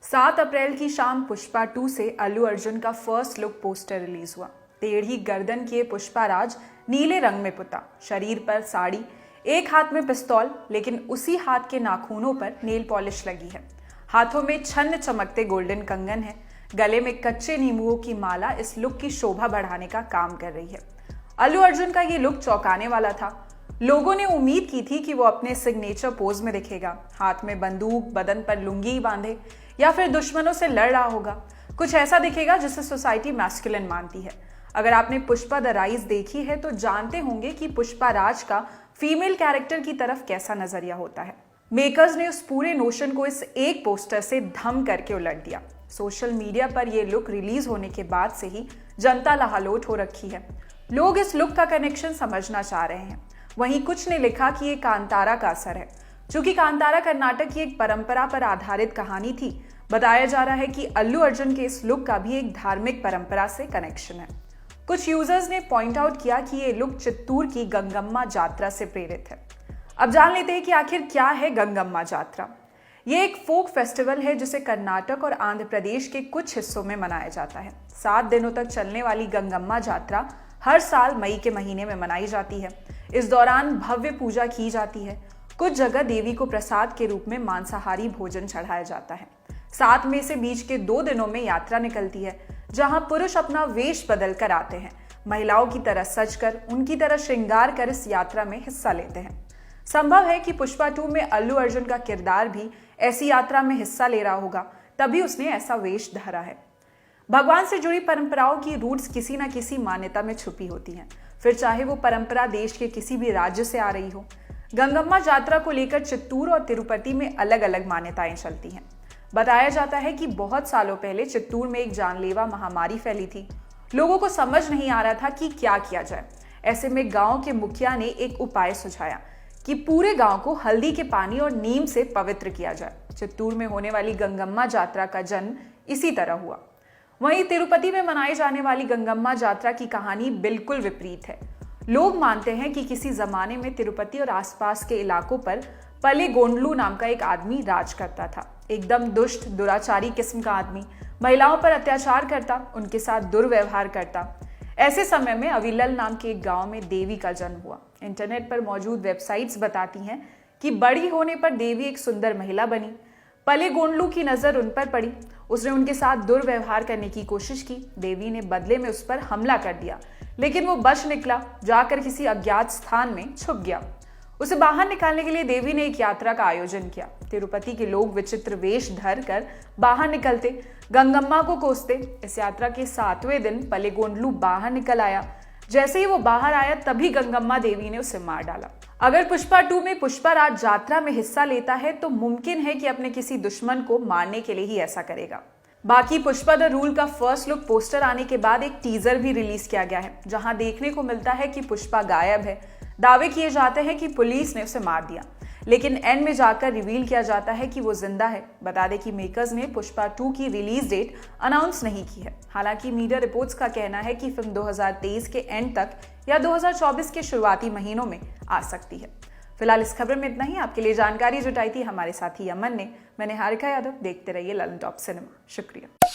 7 अप्रैल की शाम पुष्पा 2 से अल्लू अर्जुन का फर्स्ट लुक पोस्टर रिलीज हुआ। टेढ़ी गर्दन किए पुष्पा राज नीले रंग में पुता, शरीर पर साड़ी, एक हाथ में पिस्तौल, लेकिन उसी हाथ के नाखूनों पर नेल पॉलिश लगी है। हाथों में छन्न चमकते गोल्डन कंगन है। गले में कच्चे नींबुओं की माला इस लुक की शोभा बढ़ाने का काम कर रही है। अल्लू अर्जुन का ये लुक चौंकाने वाला था। लोगों ने उम्मीद की थी कि वो अपने सिग्नेचर पोज में दिखेगा, हाथ में बंदूक, बदन पर लुंगी बांधे या फिर दुश्मनों से लड़ रहा होगा। कुछ ऐसा दिखेगा जिसे सोसाइटी मैस्कुलिन मानती है। अगर आपने पुष्पा द राइज देखी है तो जानते होंगे कि पुष्पा राज का फीमेल कैरेक्टर की तरफ कैसा नजरिया होता है। मेकर्स ने उस पूरे नोशन को इस एक पोस्टर से धम करके उलट दिया। सोशल मीडिया पर यह लुक रिलीज होने के बाद से ही जनता लहालोट हो रखी है। लोग इस लुक का कनेक्शन समझना चाह रहे हैं। वहीं कुछ ने लिखा कि ये कांतारा का असर है। चूंकि कांतारा कर्नाटक की एक परंपरा पर आधारित कहानी थी, बताया जा रहा है कि अल्लू अर्जुन के इस लुक का भी एक धार्मिक परंपरा से कनेक्शन है। कुछ यूजर्स ने पॉइंट आउट किया कि ये लुक चित्तूर की गंगम्मा जात्रा से प्रेरित है। अब जान लेते हैं कि आखिर क्या है गंगम्मा जात्रा। ये एक फोक फेस्टिवल है जिसे कर्नाटक और आंध्र प्रदेश के कुछ हिस्सों में मनाया जाता है। 7 दिनों तक चलने वाली गंगम्मा जात्रा हर साल मई के महीने में मनाई जाती है। इस दौरान भव्य पूजा की जाती है। कुछ जगह देवी को प्रसाद के रूप में मांसाहारी भोजन चढ़ाया जाता है। 7 में से बीच के 2 दिनों में यात्रा निकलती है, जहां पुरुष अपना वेश बदल कर आते हैं। महिलाओं की तरह सजकर, उनकी तरह श्रृंगार कर इस यात्रा में हिस्सा लेते हैं। संभव है कि पुष्पा 2 में अल्लू अर्जुन का किरदार भी ऐसी यात्रा में हिस्सा ले रहा होगा, तभी उसने ऐसा वेश धरा है। भगवान से जुड़ी परंपराओं की रूट्स किसी न किसी मान्यता में छुपी होती हैं, फिर चाहे वो परंपरा देश के किसी भी राज्य से आ रही हो। गंगम्मा जात्रा को लेकर चित्तूर और तिरुपति में अलग अलग मान्यताएं चलती हैं। बताया जाता है कि बहुत सालों पहले चित्तूर में एक जानलेवा महामारी फैली थी। लोगों को समझ नहीं आ रहा था कि क्या किया जाए। ऐसे में गांव के मुखिया ने एक उपाय सुझाया कि पूरे गांव को हल्दी के पानी और नीम से पवित्र किया जाए। चित्तूर में होने वाली गंगम्मा जात्रा का जन्म इसी तरह हुआ। वहीं तिरुपति में मनाई जाने वाली गंगम्मा जात्रा की कहानी बिल्कुल विपरीत है। लोग मानते हैं कि किसी जमाने में तिरुपति और आसपास के इलाकों पर पलेगोंडलू नाम का एक आदमी राज करता था। एकदम दुष्ट, दुराचारी किस्म का आदमी, महिलाओं पर अत्याचार करता, उनके साथ दुर्व्यवहार करता। ऐसे समय में अविलल नाम के एक गांव में देवी का जन्म हुआ। इंटरनेट पर मौजूद वेबसाइट्स बताती हैं कि बड़ी होने पर देवी एक सुंदर महिला बनी। पलेगोंडलू की नजर उन पर पड़ी। उसने उनके साथ दुर्व्यवहार करने की कोशिश की। देवी ने बदले में उस पर हमला कर दिया, लेकिन वो बच निकला, जाकर किसी अज्ञात स्थान में छुप गया। उसे बाहर निकालने के लिए देवी ने एक यात्रा का आयोजन किया। तिरुपति के लोग विचित्र वेश धर कर बाहर निकलते, गंगम्मा को कोसते। इस यात्रा के 7वें दिन पलेगोंडलू बाहर निकल आया। जैसे ही वो बाहर आया, तभी गंगम्मा देवी ने उसे मार डाला। अगर पुष्पा 2 में पुष्पा राज यात्रा में हिस्सा लेता है तो मुमकिन है कि अपने किसी दुश्मन को मारने के लिए ही ऐसा करेगा। बाकी पुष्पा द रूल का फर्स्ट लुक पोस्टर आने के बाद एक टीजर भी रिलीज किया गया है, जहां देखने को मिलता है कि पुष्पा गायब है। दावे किए जाते हैं कि पुलिस ने उसे मार दिया, लेकिन एंड में जाकर रिवील किया जाता है कि वो जिंदा है। बता दें कि मेकर्स ने पुष्पा 2 की रिलीज डेट अनाउंस नहीं की है। हालांकि मीडिया रिपोर्ट्स का कहना है कि फिल्म 2023 के एंड तक या 2024 के शुरुआती महीनों में आ सकती है। फिलहाल इस खबर में इतना ही। आपके लिए जानकारी जुटाई थी हमारे साथी अमन ने। मैं निहारिका यादव। देखते रहिए ललन टॉप सिनेमा। शुक्रिया।